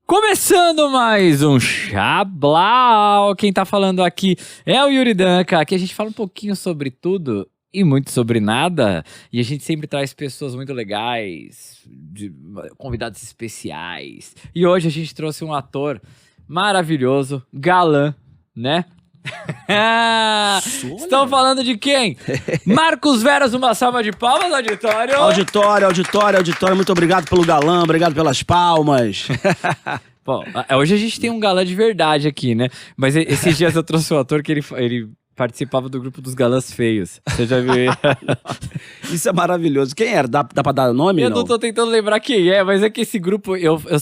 Começando mais um Chablau. Quem tá falando aqui é o Yuri Danca. Aqui a gente fala um pouquinho sobre tudo e muito sobre nada. E a gente sempre traz pessoas muito legais, convidados especiais. E hoje a gente trouxe um ator maravilhoso, galã, né? Estão falando de quem? Marcos Veras, uma salva de palmas, auditório. Auditório, muito obrigado pelo galã, obrigado pelas palmas. Bom, hoje a gente tem um galã de verdade aqui, né? Mas esses dias eu trouxe um ator que ele participava do grupo dos galãs feios. Você já viu? Isso é maravilhoso. Quem era? Dá pra dar nome? Eu não tô tentando lembrar quem é, mas é que esse grupo,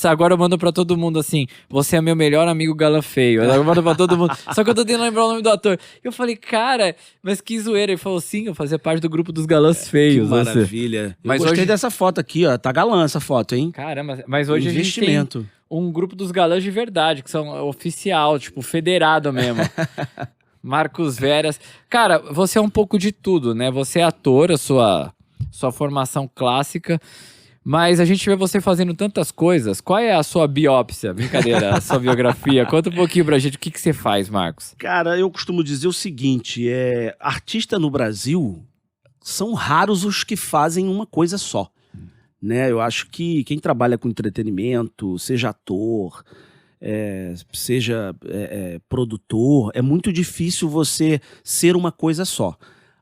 agora eu mando pra todo mundo assim, você é meu melhor amigo galã feio. Eu mando pra todo mundo. Só que eu tô tentando lembrar o nome do ator. Eu falei, cara, mas que zoeira. Ele falou, sim, eu fazia parte do grupo dos galãs feios. Que maravilha. Mas eu gostei hoje... dessa foto aqui, ó. Tá galã essa foto, hein? Caramba, mas hoje a gente tem um grupo dos galãs de verdade, que são oficial, tipo, federado mesmo. Marcos Veras. Cara, você é um pouco de tudo, né? Você é ator, a sua formação clássica, mas a gente vê você fazendo tantas coisas. Qual é a sua biópsia? Brincadeira, a sua biografia. Conta um pouquinho pra gente o que você faz, Marcos. Cara, eu costumo dizer o seguinte, artista no Brasil são raros os que fazem uma coisa só, né? Eu acho que quem trabalha com entretenimento, seja ator... seja produtor, é muito difícil você ser uma coisa só.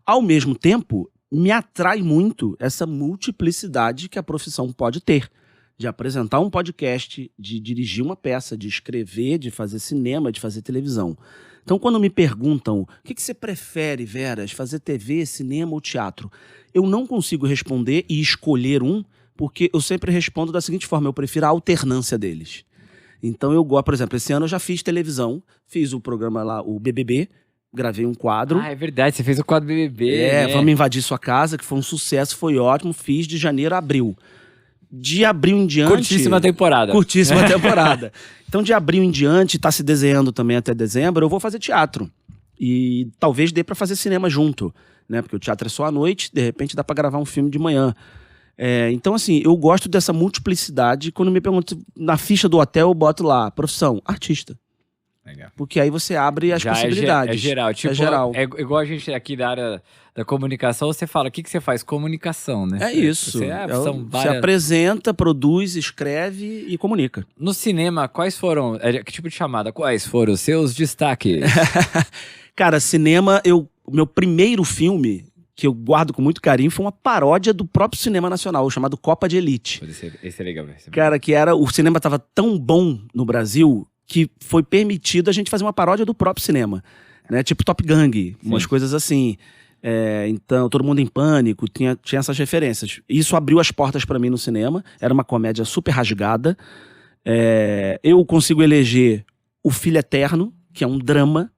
Ao mesmo tempo, me atrai muito essa multiplicidade que a profissão pode ter. De apresentar um podcast, de dirigir uma peça, de escrever, de fazer cinema, de fazer televisão. Então, quando me perguntam, o que você prefere, Veras, fazer TV, cinema ou teatro? Eu não consigo responder e escolher um, porque eu sempre respondo da seguinte forma, eu prefiro a alternância deles. Então eu gosto, por exemplo, esse ano eu já fiz televisão, fiz o programa lá, o BBB, gravei um quadro. Ah, é verdade, você fez o quadro BBB. né? Vamos Invadir Sua Casa, que foi um sucesso, foi ótimo, fiz de janeiro a abril. De abril em diante... Curtíssima temporada. Então de abril em diante, tá se desenhando também até dezembro, eu vou fazer teatro. E talvez dê pra fazer cinema junto, né? Porque o teatro é só à noite, de repente dá pra gravar um filme de manhã. Então, assim, eu gosto dessa multiplicidade. Quando me perguntam na ficha do hotel, eu boto lá, profissão, artista. Legal. Porque aí você abre as possibilidades. É geral. Tipo, é geral. É igual a gente aqui da área da comunicação, você fala, o que você faz? Comunicação, né? É isso. Você apresenta, produz, escreve e comunica. No cinema, quais foram, que tipo de chamada? Quais foram os seus destaques? Cara, cinema, o meu primeiro filme... que eu guardo com muito carinho, foi uma paródia do próprio cinema nacional, chamado Copa de Elite. Esse é legal. Cara, o cinema estava tão bom no Brasil que foi permitido a gente fazer uma paródia do próprio cinema, né? Tipo Top Gang, umas coisas assim. Então, Todo Mundo em Pânico, tinha essas referências. Isso abriu as portas para mim no cinema, era uma comédia super rasgada. Eu consigo eleger O Filho Eterno, que é um drama,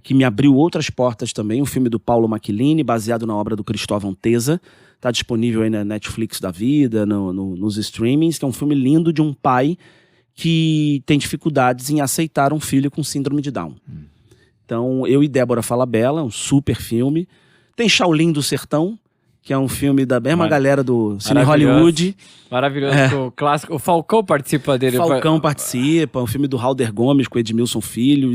que me abriu outras portas também, um filme do Paulo Macchilini, baseado na obra do Cristóvão Teza, está disponível aí na Netflix da vida, nos streamings, que é um filme lindo de um pai que tem dificuldades em aceitar um filho com síndrome de Down. Então, Eu e Débora Falabella, um super filme. Tem Shaolin do Sertão, que é um filme da mesma galera do Cine Hollywood. Maravilhoso, o clássico. O Falcão participa dele. Falcão participa, um filme do Halder Gomes com Edmilson Filho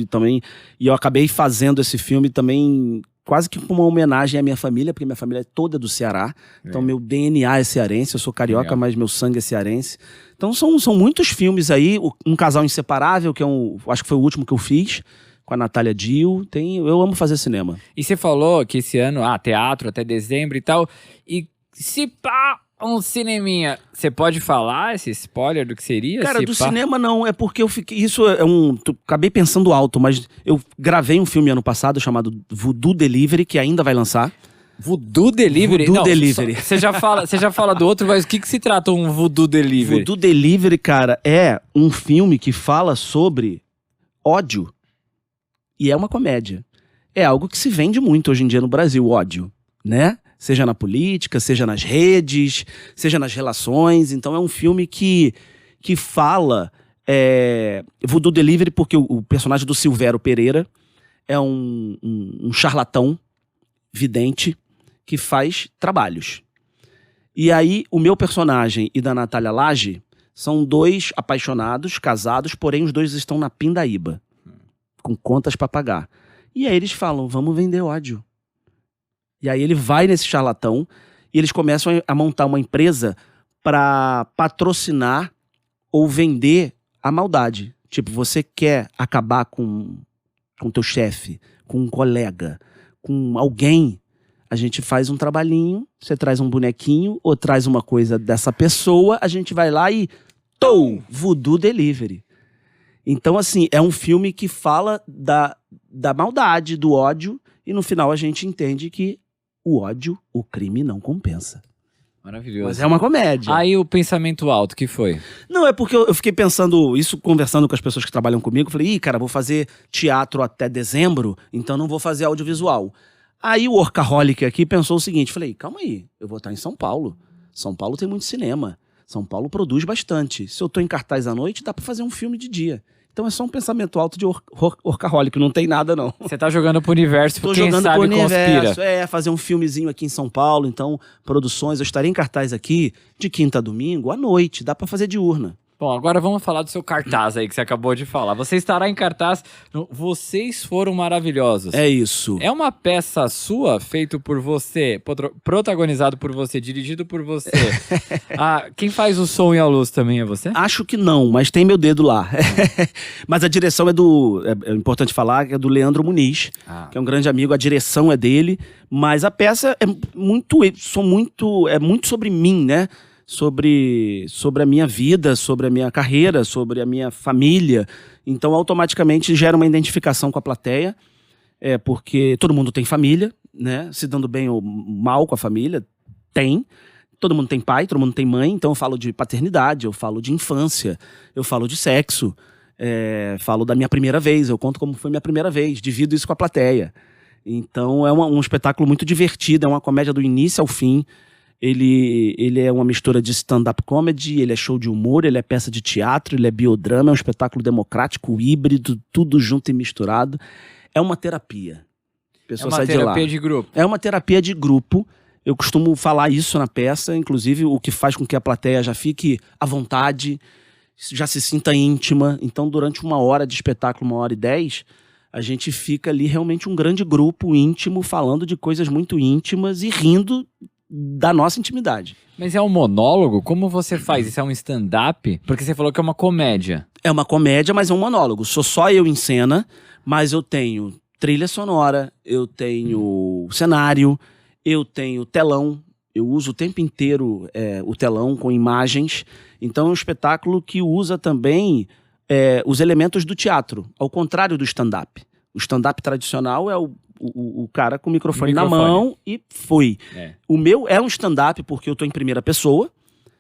e eu acabei fazendo esse filme também quase que com uma homenagem à minha família, porque minha família é toda do Ceará, então meu DNA é cearense, eu sou carioca, mas meu sangue é cearense. Então são muitos filmes aí, Um Casal Inseparável, que acho que foi o último que eu fiz, com a Natália Dill. Eu amo fazer cinema. E você falou que esse ano, teatro até dezembro e tal, e se pá, um cineminha, você pode falar esse spoiler do que seria? Cara, cinema não, é porque eu fiquei, acabei pensando alto, mas eu gravei um filme ano passado chamado Voodoo Delivery, que ainda vai lançar. Voodoo Delivery? Voodoo Delivery. Você já fala do outro, mas o que se trata um Voodoo Delivery? Voodoo Delivery, cara, é um filme que fala sobre ódio. E é uma comédia. É algo que se vende muito hoje em dia no Brasil, ódio, né? Seja na política, seja nas redes, seja nas relações. Então é um filme que fala... Voodoo Delivery, porque o personagem do Silvério Pereira é um charlatão vidente que faz trabalhos. E aí o meu personagem e da Natália Lage São 2 apaixonados, casados, porém os 2 estão na pindaíba, com contas para pagar. E aí eles falam, vamos vender ódio. E aí ele vai nesse charlatão e eles começam a montar uma empresa para patrocinar ou vender a maldade. Tipo, você quer acabar com teu chefe, com um colega, com alguém, a gente faz um trabalhinho, você traz um bonequinho ou traz uma coisa dessa pessoa, a gente vai lá e Voodoo Delivery. Então, assim, é um filme que fala da maldade, do ódio, e no final a gente entende que o ódio, o crime não compensa. Maravilhoso. Mas é uma comédia. Aí o pensamento alto, que foi? Não, é porque eu fiquei pensando isso, conversando com as pessoas que trabalham comigo. Falei, cara, vou fazer teatro até dezembro, então não vou fazer audiovisual. Aí o Workaholic aqui pensou o seguinte, falei, calma aí, eu vou estar em São Paulo. São Paulo tem muito cinema. São Paulo produz bastante. Se eu tô em cartaz à noite, dá pra fazer um filme de dia. Então é só um pensamento alto de Workaholic, não tem nada não. Você tá jogando pro universo, Tô quem jogando sabe pro universo, conspira. fazer um filmezinho aqui em São Paulo, então produções, eu estarei em cartaz aqui de quinta a domingo, à noite, dá pra fazer diurna. Bom, agora vamos falar do seu cartaz aí, que você acabou de falar. Você estará em cartaz no Vocês Foram Maravilhosos. É isso. É uma peça sua, feito por você, protagonizado por você, dirigido por você. Quem faz o som e a luz também é você? Acho que não, mas tem meu dedo lá. Mas a direção é importante falar, que é do Leandro Muniz, que é um grande amigo, a direção é dele, mas a peça é muito sobre mim, né? Sobre a minha vida, sobre a minha carreira, sobre a minha família. Então, automaticamente, gera uma identificação com a plateia, porque todo mundo tem família, né? Se dando bem ou mal com a família, tem. Todo mundo tem pai, todo mundo tem mãe, então eu falo de paternidade, eu falo de infância, eu falo de sexo, falo da minha primeira vez, eu conto como foi minha primeira vez, divido isso com a plateia. Então, é um espetáculo muito divertido, é uma comédia do início ao fim. Ele é uma mistura de stand-up comedy, ele é show de humor, ele é peça de teatro, ele é biodrama, é um espetáculo democrático, híbrido, tudo junto e misturado. É uma terapia. A pessoa sai de lá. É uma terapia de grupo. É uma terapia de grupo. Eu costumo falar isso na peça, inclusive o que faz com que a plateia já fique à vontade, já se sinta íntima. Então, durante 1 hora de espetáculo, 1h10, a gente fica ali realmente um grande grupo íntimo, falando de coisas muito íntimas e rindo da nossa intimidade. Mas é um monólogo? Como você faz? Isso é um stand-up? Porque você falou que é uma comédia. É uma comédia, mas é um monólogo. Sou só eu em cena, mas eu tenho trilha sonora, eu tenho cenário, eu tenho telão. Eu uso o tempo inteiro o telão com imagens. Então é um espetáculo que usa também os elementos do teatro, ao contrário do stand-up. O stand-up tradicional é o cara com o microfone na mão e foi. O meu é um stand-up porque eu tô em primeira pessoa,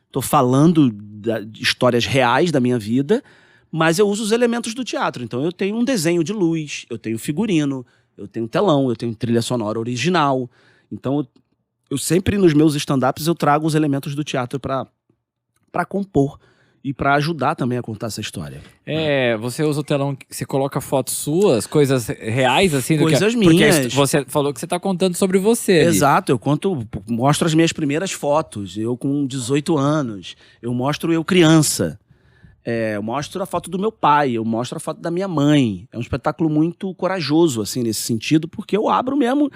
tô falando de histórias reais da minha vida, mas eu uso os elementos do teatro. Então eu tenho um desenho de luz, eu tenho figurino, eu tenho telão, eu tenho trilha sonora original. Então eu sempre nos meus stand-ups eu trago os elementos do teatro para compor e para ajudar também a contar essa história. Você usa o telão, você coloca fotos suas, coisas reais, assim? Coisas minhas. Porque você falou que você tá contando sobre você. Exato, mostro as minhas primeiras fotos, eu com 18 anos, eu mostro eu criança, eu mostro a foto do meu pai, eu mostro a foto da minha mãe. É um espetáculo muito corajoso, assim, nesse sentido, porque eu abro mesmo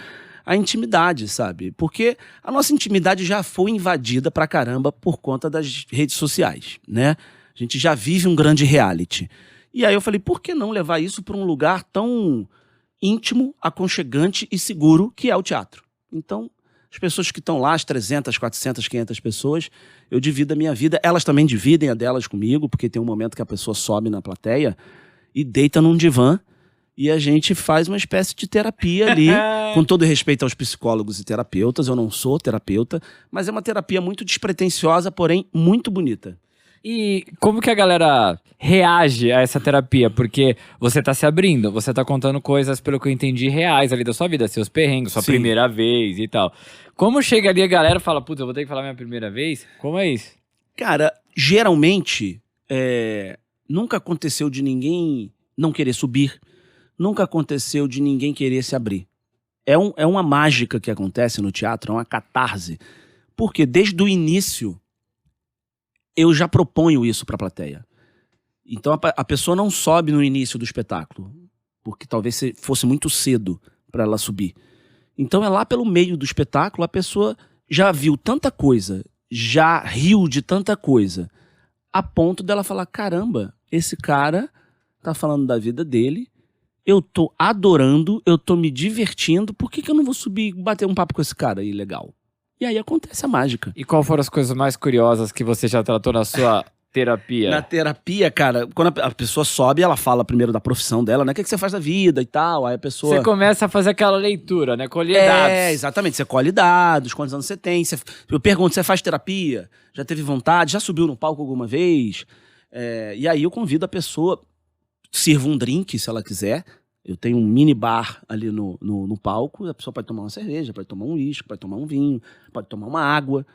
a intimidade, sabe? Porque a nossa intimidade já foi invadida pra caramba por conta das redes sociais, né? A gente já vive um grande reality. E aí eu falei, por que não levar isso para um lugar tão íntimo, aconchegante e seguro que é o teatro? Então, as pessoas que estão lá, as 300, 400, 500 pessoas, eu divido a minha vida. Elas também dividem a delas comigo, porque tem um momento que a pessoa sobe na plateia e deita num divã e a gente faz uma espécie de terapia ali, com todo respeito aos psicólogos e terapeutas. Eu não sou terapeuta, mas é uma terapia muito despretensiosa, porém muito bonita. E como que a galera reage a essa terapia? Porque você tá se abrindo, você tá contando coisas, pelo que eu entendi, reais ali da sua vida, seus perrengues, sua primeira vez e tal. Como chega ali a galera e fala, puta, eu vou ter que falar minha primeira vez? Como é isso? Cara, geralmente, nunca aconteceu de ninguém não querer subir, nunca aconteceu de ninguém querer se abrir. É uma mágica que acontece no teatro, é uma catarse. Porque desde o início, eu já proponho isso pra plateia. Então a pessoa não sobe no início do espetáculo, porque talvez fosse muito cedo pra ela subir. Então é lá pelo meio do espetáculo, a pessoa já viu tanta coisa, já riu de tanta coisa, a ponto dela falar, caramba, esse cara tá falando da vida dele, eu tô adorando, eu tô me divertindo, por que eu não vou subir e bater um papo com esse cara aí legal? E aí acontece a mágica. E qual foram as coisas mais curiosas que você já tratou na sua terapia? Na terapia, cara, quando a pessoa sobe, ela fala primeiro da profissão dela, né? O que você faz da vida e tal. Aí a pessoa... Você começa a fazer aquela leitura, né? Colher dados. Exatamente. Você colhe dados, quantos anos você tem. Eu pergunto, você faz terapia? Já teve vontade? Já subiu no palco alguma vez? E aí eu convido a pessoa, sirvo um drink, se ela quiser. Eu tenho um mini bar ali no palco. A pessoa pode tomar uma cerveja, pode tomar um uísque, pode tomar um vinho, pode tomar uma água.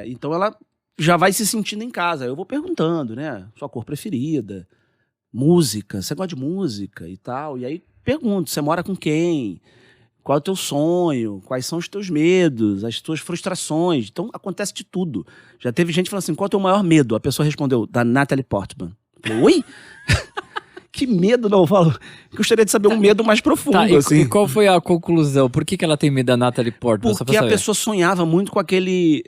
Então ela já vai se sentindo em casa. Eu vou perguntando, né? Sua cor preferida, música, você gosta de música e tal. E aí pergunto, você mora com quem? Qual é o teu sonho? Quais são os teus medos? As tuas frustrações? Então acontece de tudo. Já teve gente falando assim, qual é o teu maior medo? A pessoa respondeu, da Natalie Portman. Eu falei, oi? Que medo, não, eu falo. Gostaria de saber um medo mais profundo, assim. E qual foi a conclusão? Por que ela tem medo da Natalie Portman? Porque a pessoa sonhava muito com aquele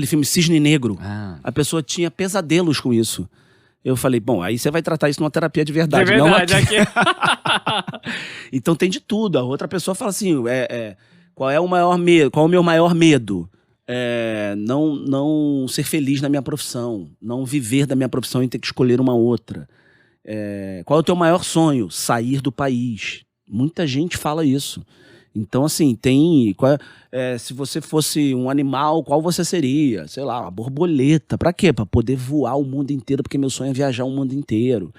filme Cisne Negro. A pessoa tinha pesadelos com isso. Eu falei, bom, aí você vai tratar isso numa terapia de verdade. De verdade, não aqui. aqui. Então tem de tudo. A outra pessoa fala assim, qual é o maior medo? Qual é o meu maior medo? Não ser feliz na minha profissão. Não viver da minha profissão e ter que escolher uma outra. Qual é o teu maior sonho? Sair do país. Muita gente fala isso. Então, assim, se você fosse um animal, qual você seria? Sei lá, uma borboleta. Pra quê? Pra poder voar o mundo inteiro, porque meu sonho é viajar o mundo inteiro.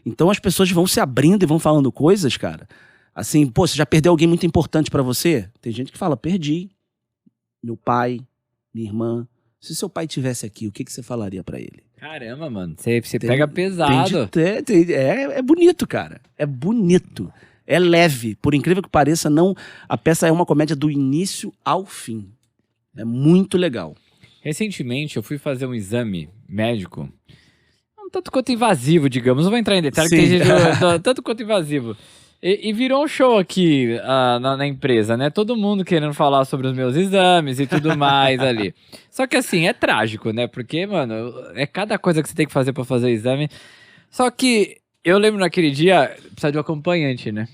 Então as pessoas vão se abrindo e vão falando coisas, cara. Assim, pô, você já perdeu alguém muito importante pra você? Tem gente que fala, perdi. Meu pai, minha irmã. Se seu pai estivesse aqui, o que você falaria pra ele? Caramba, mano, você pega pesado. É bonito, cara. É bonito. É leve. Por incrível que pareça, a peça é uma comédia do início ao fim. É muito legal. Recentemente, eu fui fazer um exame médico, um tanto quanto invasivo, digamos. Não vou entrar em detalhe, porque tem gente tanto quanto invasivo. E virou um show aqui na empresa, né? Todo mundo querendo falar sobre os meus exames e tudo mais ali. Só que assim, é trágico, né? Porque, mano, é cada coisa que você tem que fazer pra fazer o exame. Só que eu lembro naquele dia, precisava de um acompanhante, né?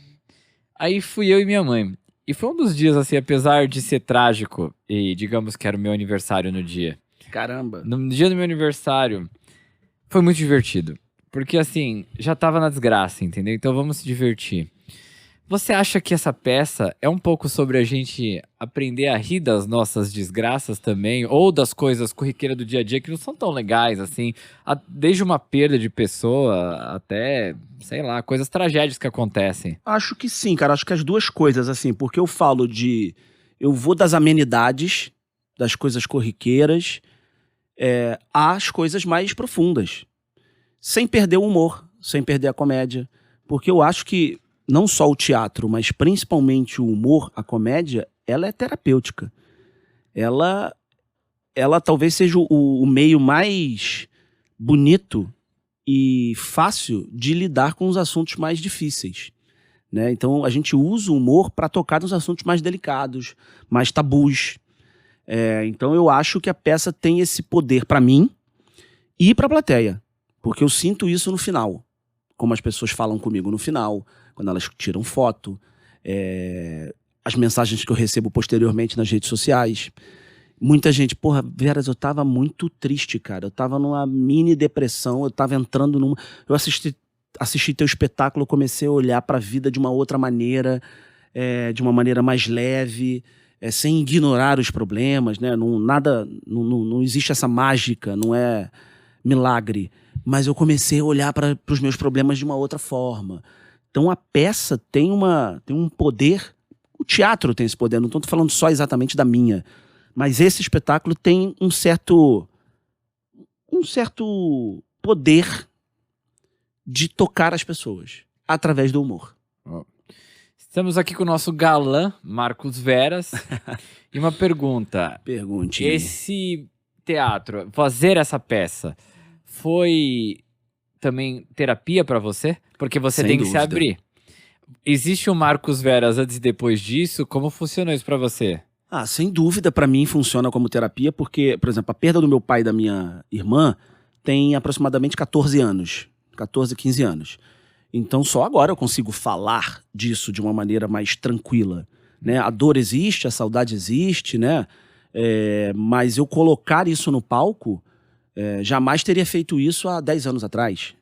Aí fui eu e minha mãe. E foi um dos dias, assim, apesar de ser trágico, e digamos que era o meu aniversário no dia. Caramba. No dia do meu aniversário, foi muito divertido. Porque, assim, já tava na desgraça, entendeu? Então vamos se divertir. Você acha que essa peça é um pouco sobre a gente aprender a rir das nossas desgraças também? Ou das coisas corriqueiras do dia a dia que não são tão legais, assim? Desde uma perda de pessoa até, sei lá, coisas tragédias que acontecem. Acho que sim, cara. Acho que as duas coisas, assim. Porque eu falo eu vou das amenidades, das coisas corriqueiras, às coisas mais profundas. Sem perder o humor, sem perder a comédia. Porque eu acho que não só o teatro, mas principalmente o humor, a comédia, ela é terapêutica. Ela talvez seja o meio mais bonito e fácil de lidar com os assuntos mais difíceis, né? Então a gente usa o humor para tocar nos assuntos mais delicados, mais tabus. Então eu acho que a peça tem esse poder para mim e para a plateia, porque eu sinto isso no final, como as pessoas falam comigo no final, quando elas tiram foto, as mensagens que eu recebo posteriormente nas redes sociais. Muita gente, porra, Veras, eu tava muito triste, cara. Eu tava numa mini depressão, eu tava entrando numa... Eu assisti teu espetáculo, eu comecei a olhar pra vida de uma outra maneira, de uma maneira mais leve, sem ignorar os problemas, né? Não existe essa mágica, não é milagre. Mas eu comecei a olhar para os meus problemas de uma outra forma. Então a peça tem um poder, o teatro tem esse poder, não estou falando só exatamente da minha, mas esse espetáculo tem um certo poder de tocar as pessoas através do humor. Estamos aqui com o nosso galã, Marcos Veras, e uma pergunta. Pergunte. Esse teatro, fazer essa peça, foi também terapia pra você? Porque você Sem tem que se dúvida. abrir. Existe o Marcos Veras antes e depois disso? Como funcionou isso pra você? Sem dúvida, para mim funciona como terapia, porque, por exemplo, a perda do meu pai e da minha irmã tem aproximadamente 14 anos. 14, 15 anos. Então só agora eu consigo falar disso de uma maneira mais tranquila, né? A dor existe, a saudade existe, né? Mas eu colocar isso no palco, jamais teria feito isso há 10 anos atrás.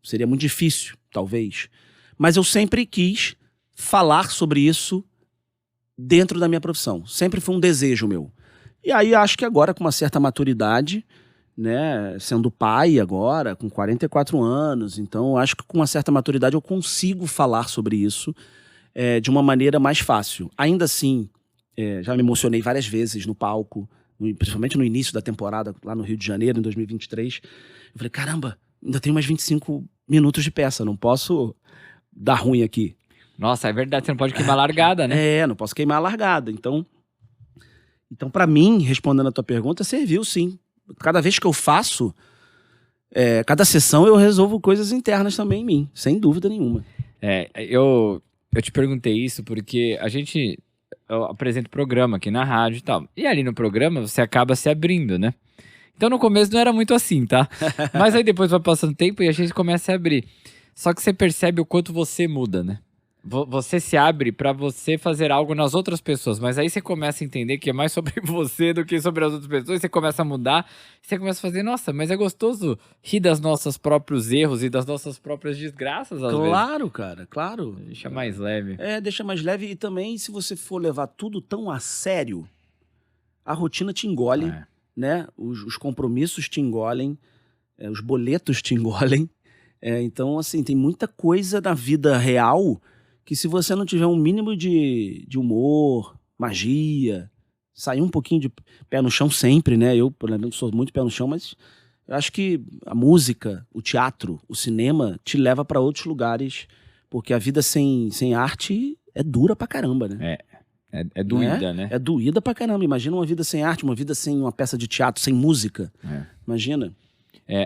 Seria muito difícil, talvez. Mas eu sempre quis falar sobre isso dentro da minha profissão. Sempre foi um desejo meu. E aí acho que agora, com uma certa maturidade, né, sendo pai agora, com 44 anos, então acho que com uma certa maturidade eu consigo falar sobre isso de uma maneira mais fácil. Ainda assim, já me emocionei várias vezes no palco, principalmente no início da temporada, lá no Rio de Janeiro, em 2023. Eu falei, caramba, ainda tenho mais 25 minutos de peça, não posso dar ruim aqui. Nossa, é verdade, você não pode queimar a largada, né? Não posso queimar a largada. Então para mim, respondendo a tua pergunta, serviu sim. Cada vez que eu faço, cada sessão eu resolvo coisas internas também em mim, sem dúvida nenhuma. Eu te perguntei isso porque eu apresento programa aqui na rádio e tal. E ali no programa você acaba se abrindo, né? Então no começo não era muito assim, tá? Mas aí depois vai passando tempo e a gente começa a abrir. Só que você percebe o quanto você muda, né? Você se abre pra você fazer algo nas outras pessoas, mas aí você começa a entender que é mais sobre você do que sobre as outras pessoas, e você começa a mudar, você começa a fazer, nossa, mas é gostoso rir das nossos próprios erros e das nossas próprias desgraças, às vezes. Claro, cara, claro. Deixa mais leve. Deixa mais leve, e também se você for levar tudo tão a sério, a rotina te engole, né? Os compromissos te engolem, os boletos te engolem. Então, assim, tem muita coisa na vida real que se você não tiver um mínimo de humor, magia, sair um pouquinho de pé no chão sempre, né? Eu, por exemplo, sou muito pé no chão, mas eu acho que a música, o teatro, o cinema te leva para outros lugares, porque a vida sem arte é dura pra caramba, né? É doída, né? É doída pra caramba. Imagina uma vida sem arte, uma vida sem uma peça de teatro, sem música. Imagina.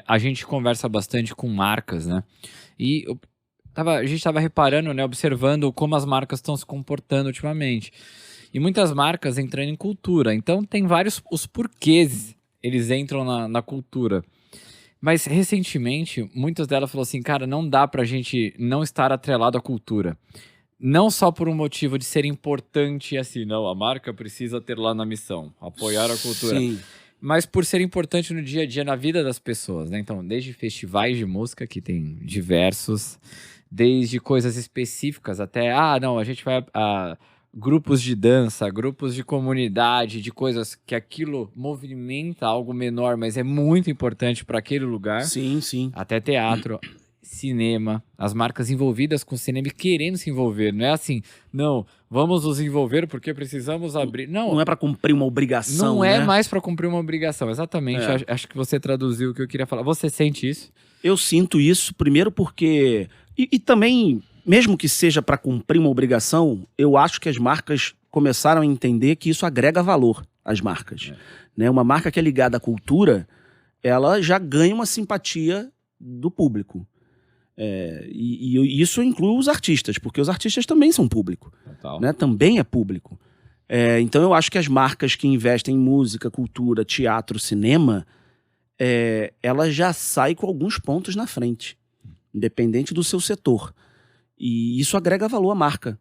A gente conversa bastante com marcas, né? E a gente estava reparando, né, observando como as marcas estão se comportando ultimamente. E muitas marcas entrando em cultura. Então tem vários os porquês eles entram na cultura. Mas recentemente, muitas delas falaram assim, cara, não dá pra gente não estar atrelado à cultura. Não só por um motivo de ser importante assim, não, a marca precisa ter lá na missão, apoiar a cultura. Sim. Mas por ser importante no dia a dia, na vida das pessoas, né? Então, desde festivais de música, que tem diversos, desde coisas específicas até, a gente vai a grupos de dança, grupos de comunidade, de coisas que aquilo movimenta algo menor, mas é muito importante para aquele lugar. Sim, sim. Até teatro, cinema, as marcas envolvidas com o cinema e querendo se envolver. Não é assim, não, vamos nos envolver porque precisamos abrir. Não é para cumprir uma obrigação, Não é né? mais para cumprir uma obrigação, exatamente. Acho que você traduziu o que eu queria falar. Você sente isso? Eu sinto isso, primeiro porque... E também, mesmo que seja para cumprir uma obrigação, eu acho que as marcas começaram a entender que isso agrega valor às marcas. Né? Uma marca que é ligada à cultura, ela já ganha uma simpatia do público. E isso inclui os artistas, porque os artistas também são público. Né? Também é público. Então eu acho que as marcas que investem em música, cultura, teatro, cinema, ela já sai com alguns pontos na frente, independente do seu setor. E isso agrega valor à marca.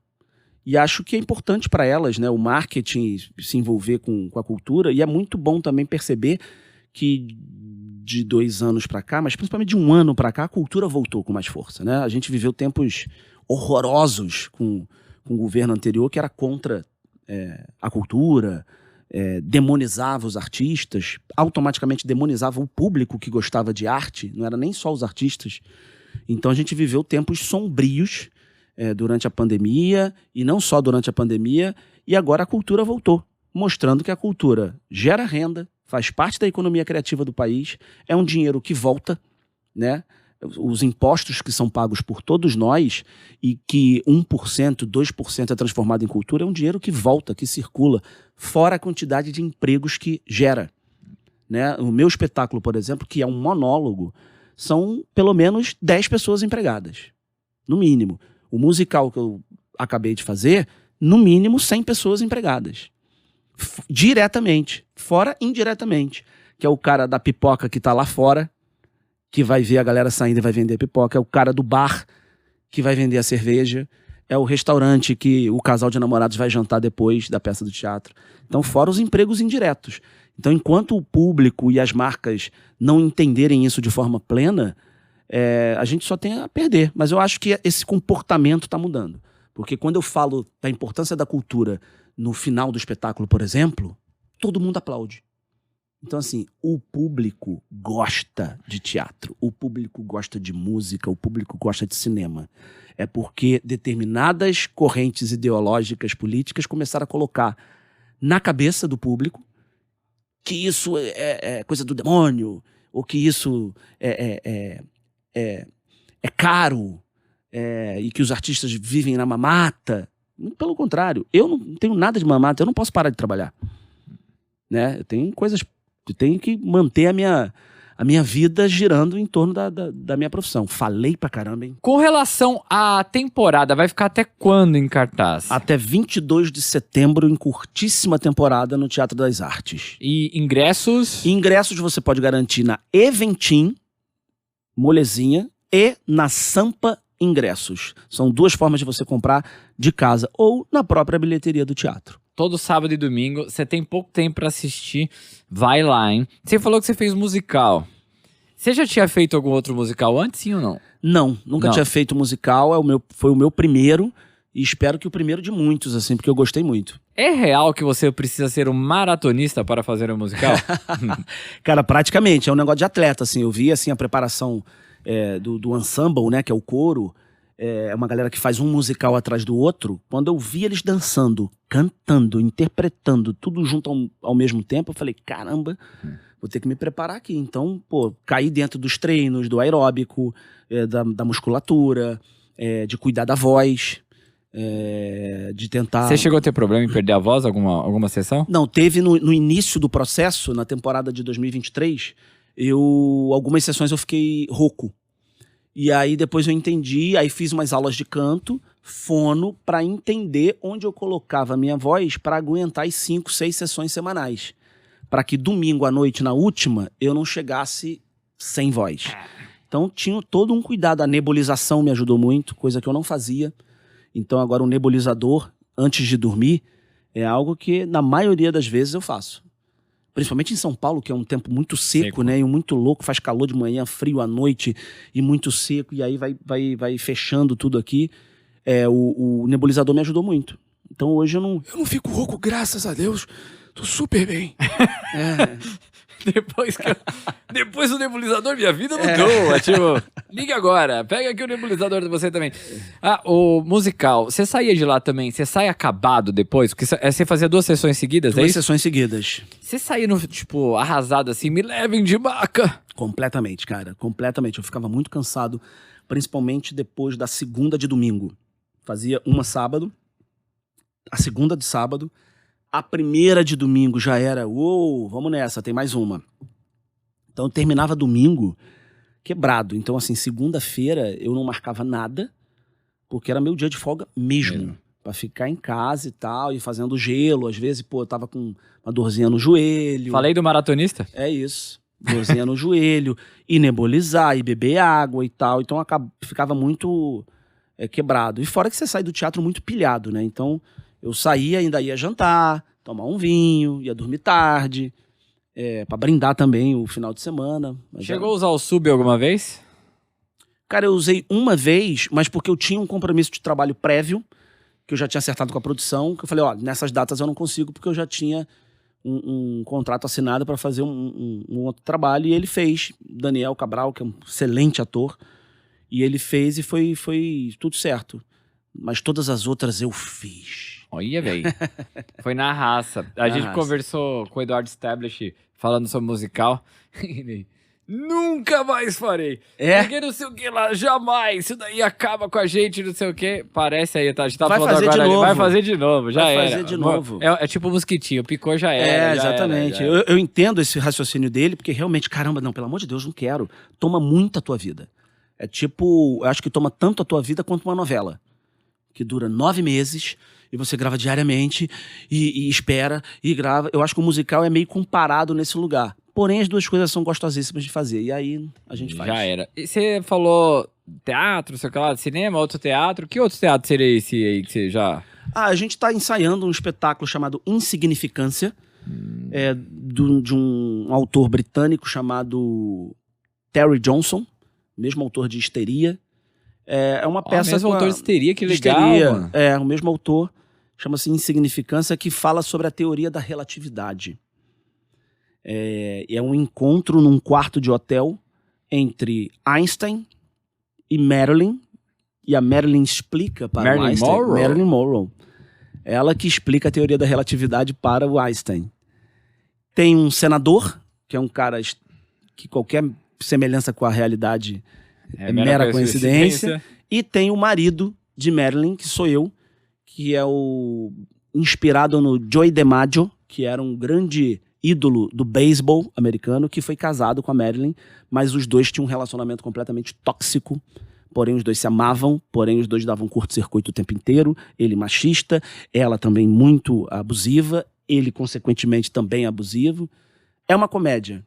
E acho que é importante para elas, né, o marketing se envolver com a cultura, e é muito bom também perceber que de 2 anos para cá, mas principalmente de 1 ano para cá, a cultura voltou com mais força, né? A gente viveu tempos horrorosos com o governo anterior, que era contra a cultura, demonizava os artistas, automaticamente demonizava o público que gostava de arte, não era nem só os artistas. Então a gente viveu tempos sombrios durante a pandemia, e não só durante a pandemia, e agora a cultura voltou, mostrando que a cultura gera renda, faz parte da economia criativa do país, é um dinheiro que volta, né? Os impostos que são pagos por todos nós e que 1%, 2% é transformado em cultura, é um dinheiro que volta, que circula, fora a quantidade de empregos que gera. né? O meu espetáculo, por exemplo, que é um monólogo, são pelo menos 10 pessoas empregadas, no mínimo. O musical que eu acabei de fazer, no mínimo 100 pessoas empregadas. Diretamente, fora indiretamente. Que é o cara da pipoca que tá lá fora, que vai ver a galera saindo e vai vender pipoca. É o cara do bar, que vai vender a cerveja. É o restaurante que o casal de namorados vai jantar depois da peça do teatro. Então, fora os empregos indiretos. Então, enquanto o público e as marcas não entenderem isso de forma plena, a gente só tem a perder. Mas eu acho que esse comportamento está mudando. Porque quando eu falo da importância da cultura no final do espetáculo, por exemplo, todo mundo aplaude. Então, assim, o público gosta de teatro, o público gosta de música, o público gosta de cinema. É porque determinadas correntes ideológicas, políticas, começaram a colocar na cabeça do público que isso é coisa do demônio, ou que isso é caro, e que os artistas vivem na mamata. Pelo contrário, eu não tenho nada de mamata, eu não posso parar de trabalhar. Né? Eu tenho que manter a minha vida girando em torno da minha profissão. Falei pra caramba, hein? Com relação à temporada, vai ficar até quando em cartaz? Até 22 de setembro, em curtíssima temporada no Teatro das Artes. E ingressos? Ingressos você pode garantir na Eventim, molezinha, e na Sampa Ingressos. São 2 formas de você comprar de casa ou na própria bilheteria do teatro. Todo sábado e domingo, você tem pouco tempo pra assistir, vai lá, hein? Você falou que você fez musical. Você já tinha feito algum outro musical antes, sim ou não? Não, nunca tinha feito musical, foi o meu primeiro, e espero que o primeiro de muitos, assim, porque eu gostei muito. É real que você precisa ser um maratonista para fazer um musical? Cara, praticamente, é um negócio de atleta, assim, eu vi, assim, a preparação do ensemble, né, que é o coro, é uma galera que faz um musical atrás do outro. Quando eu vi eles dançando, cantando, interpretando, tudo junto ao mesmo tempo, eu falei, caramba, vou ter que me preparar aqui. Então, caí dentro dos treinos, do aeróbico, da musculatura, de cuidar da voz, de tentar... Você chegou a ter problema em perder a voz alguma sessão? Não, teve no início do processo, na temporada de 2023, algumas sessões eu fiquei rouco. E aí depois eu entendi, aí fiz umas aulas de canto, fono, para entender onde eu colocava a minha voz para aguentar as 5, 6 sessões semanais. Para que domingo à noite, na última, eu não chegasse sem voz. Então tinha todo um cuidado. A nebulização me ajudou muito, coisa que eu não fazia. Então agora o nebulizador, antes de dormir, é algo que na maioria das vezes eu faço. Principalmente em São Paulo, que é um tempo muito seco, né? E muito louco, faz calor de manhã, frio à noite e muito seco. E aí vai fechando tudo aqui. O nebulizador me ajudou muito. Então hoje eu não fico rouco, graças a Deus. Tô super bem. Depois do nebulizador, minha vida mudou. Tipo, liga agora, pega aqui o nebulizador de você também. O musical, você saía de lá também, você sai acabado depois? Porque você fazia 2 sessões seguidas, 2 sessões seguidas. Você saía, tipo, arrasado assim, me levem de maca. Completamente, cara, completamente. Eu ficava muito cansado, principalmente depois da segunda de domingo. Fazia uma sábado, a segunda de sábado, a primeira de domingo já era, vamos nessa, tem mais uma. Então eu terminava domingo quebrado. Então assim, segunda-feira eu não marcava nada, porque era meu dia de folga mesmo. Pra ficar em casa e tal, e fazendo gelo. Às vezes, eu tava com uma dorzinha no joelho. Falei do maratonista? É isso. Dorzinha no joelho, e nebulizar, e beber água e tal. Então ficava muito quebrado. E fora que você sai do teatro muito pilhado, né? Então eu saía, ainda ia jantar, tomar um vinho, ia dormir tarde, pra brindar também o final de semana. Chegou a usar o sub alguma vez? Cara, eu usei uma vez, mas porque eu tinha um compromisso de trabalho prévio, que eu já tinha acertado com a produção, que eu falei, nessas datas eu não consigo, porque eu já tinha um contrato assinado para fazer um outro trabalho, e ele fez. Daniel Cabral, que é um excelente ator, e ele fez e foi tudo certo. Mas todas as outras eu fiz. Olha, velho. Foi na raça. A gente conversou com o Eduardo Stablish falando sobre musical. Nunca mais farei. É? Porque não sei o que lá, jamais. Isso daí acaba com a gente, não sei o que. Parece aí, tá? A gente tá Vai falando fazer agora. de novo. Vai fazer de novo, já Vai era. fazer de novo. É tipo mosquitinho, picou, já era. É, já exatamente. era. Eu entendo esse raciocínio dele, porque realmente, caramba, não, pelo amor de Deus, não quero. Toma muito a tua vida. É tipo, eu acho que toma tanto a tua vida quanto uma novela. Que dura 9 meses e você grava diariamente e espera e grava. Eu acho que o musical é meio comparado nesse lugar. Porém, as duas coisas são gostosíssimas de fazer. E aí a gente faz. Já era. E você falou teatro, sei lá, cinema, outro teatro. Que outro teatro seria esse aí que você já... A gente tá ensaiando um espetáculo chamado Insignificância, de um autor britânico chamado Terry Johnson, mesmo autor de Histeria. É uma peça... mesmo autor de Histeria, que de legal, Histeria. mano. É, o mesmo autor, chama-se Insignificância, que fala sobre a teoria da relatividade. É um encontro num quarto de hotel entre Einstein e Marilyn, e a Marilyn explica para Marilyn o Einstein... Monroe? Marilyn Monroe. Ela que explica a teoria da relatividade para o Einstein. Tem um senador, que é um cara que qualquer semelhança com a realidade é mera coincidência. E tem o marido de Marilyn, que sou eu, que é inspirado no Joey DiMaggio, que era um grande ídolo do beisebol americano, que foi casado com a Marilyn, mas os dois tinham um relacionamento completamente tóxico. Porém, os dois se amavam, porém os dois davam curto-circuito o tempo inteiro. Ele machista, ela também muito abusiva, ele, consequentemente, também abusivo. É uma comédia.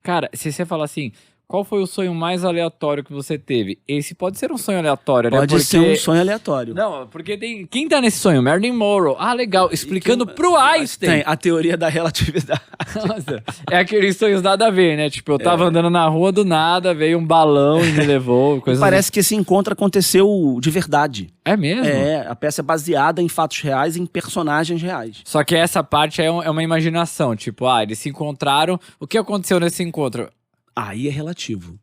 Cara, se você falar assim, qual foi o sonho mais aleatório que você teve? Esse pode ser um sonho aleatório, né? Pode ser um sonho aleatório. Não, porque tem... Quem tá nesse sonho? Marilyn Monroe. Ah, legal. Explicando pro Einstein. Tem a teoria da relatividade. Nossa, é aqueles sonhos nada a ver, né? Tipo, eu tava andando na rua, do nada, veio um balão e me levou. Parece que esse encontro aconteceu de verdade. É mesmo? A peça é baseada em fatos reais, em personagens reais. Só que essa parte é uma imaginação. Tipo, eles se encontraram. O que aconteceu nesse encontro? Aí é relativo.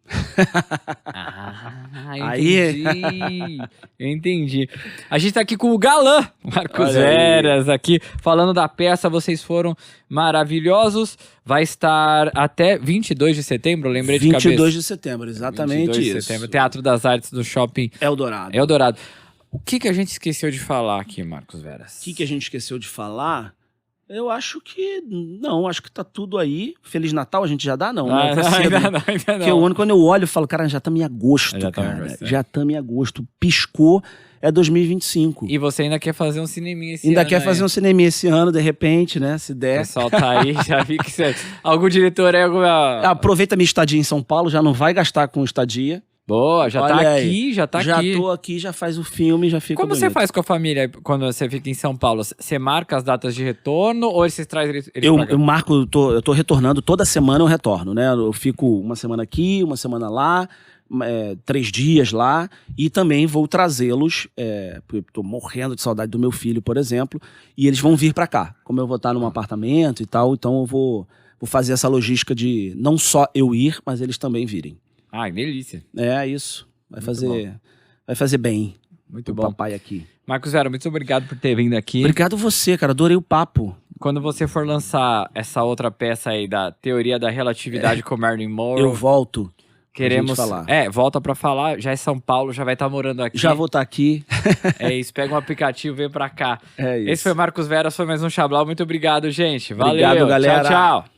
Entendi. Entendi. A gente tá aqui com o galã, Marcos Veras, aqui, falando da peça. Vocês foram maravilhosos. Vai estar até 22 de setembro, lembrei de cabeça. 22 de setembro, exatamente 22 de isso. setembro, Teatro das Artes do Shopping Eldorado. O que a gente esqueceu de falar aqui, Marcos Veras? O que a gente esqueceu de falar? Eu acho que não, acho que tá tudo aí. Feliz Natal a gente já dá, não, né? Ainda não. Porque quando eu olho, eu falo, cara, já estamos em agosto, cara. Já estamos em agosto. Piscou, é 2025. E você ainda quer fazer um cineminha esse ano, ano, quer fazer um cineminha esse ano, de repente, né? Se der. O pessoal tá aí, já vi que você... Algum diretor aí, Aproveita minha estadia em São Paulo, já não vai gastar com estadia. Boa, já Olha tá aí, aqui, já tá já aqui. Já tô aqui, já faz o filme, já fica Como bonito. você faz com a família quando você fica em São Paulo? Você marca as datas de retorno ou você traz eles eu marco, eu tô retornando, toda semana eu retorno, né? Eu fico uma semana aqui, uma semana lá, 3 dias lá, e também vou trazê-los, porque eu tô morrendo de saudade do meu filho, por exemplo, e eles vão vir pra cá. Como eu vou estar num apartamento e tal, então eu vou fazer essa logística de não só eu ir, mas eles também virem. Que delícia. É isso. Vai fazer bem. Muito bom. Papai aqui. Marcos Vera, muito obrigado por ter vindo aqui. Obrigado você, cara. Adorei o papo. Quando você for lançar essa outra peça aí da teoria da relatividade com Marilyn Monroe... Eu volto. Queremos falar. Volta pra falar. Já é São Paulo, já vai estar morando aqui. Já vou estar aqui. É isso, pega um aplicativo, vem pra cá. É isso. Esse foi Marcos Veras, foi mais um Xablau. Muito obrigado, gente. Valeu. Obrigado, galera. Tchau, tchau.